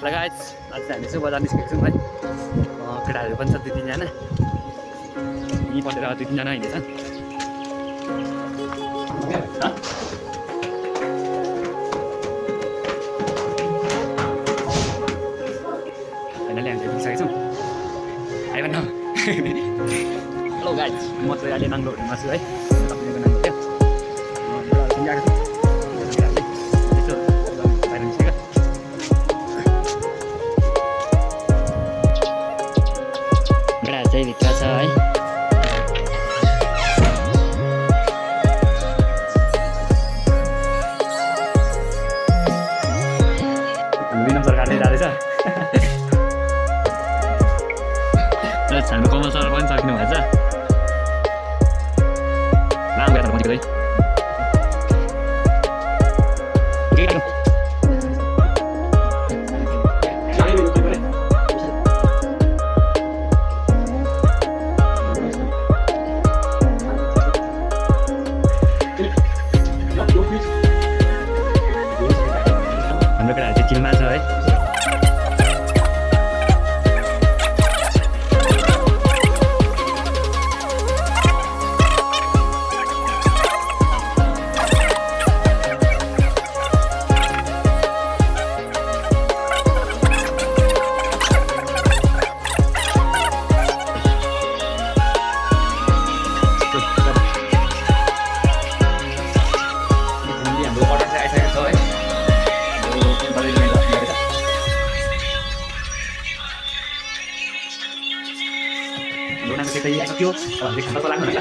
लगायत आज चाहिँ हामी चाहिँ बजार निस्केको छौँ है। केटाहरू पनि छ 2-3 जना, यहीँ बसेर 2-3 जना हिँडेछ। फाइनली हामी पुगिसकेको छौँ। आइभन न हेलो गाइज, म चाहिँ अहिले नाङ्लोहरूमा छु है। तपाईँको नाम क्या चाहिँ भित्र छ है। विनम सरकारले जाँदैछ। हाम्रो कमल सर पनि सकिनु भएछ। लाम गएर पहुँचेको है। हाम्रो केटाहरू चाहिँ चिलमा छ है। सक्यो खानाको लाग्नु है।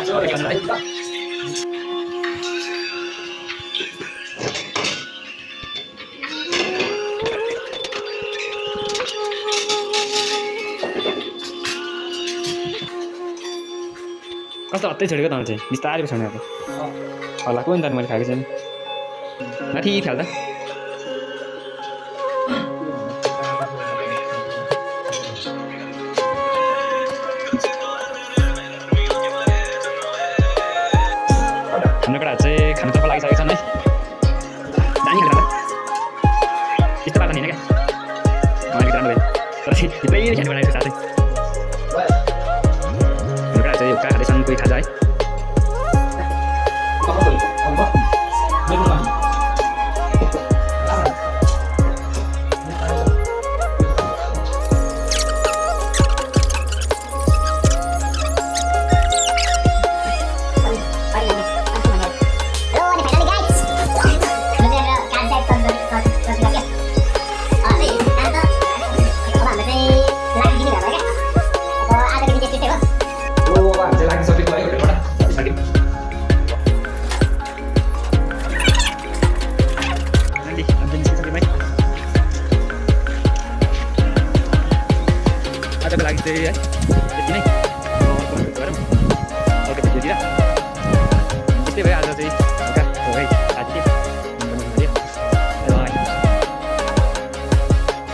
कस्तो हत्तै छोडेको त चाहिँ बिस्तारै छोड्ने अब होला कुन त मैले खाएको छैन माथि थाल्दा हाम्रो केटाहरू चाहिँ खानुतर्फ लागिसकेको छन् है। दामी खान्छ त्यस्तो बाटो होइन क्या मलाई राम्रो भयो तर भित्रै खानु बनाएको साथै। हाम्रो केटाहरू चाहिँ हुक्का खाँदैछन्, कोही खाजा है। आजको लागि चाहिँ है यति नै। अर्को भिडियो गरौँ, अर्को भिडियोतिर यस्तै भयो आज चाहिँ।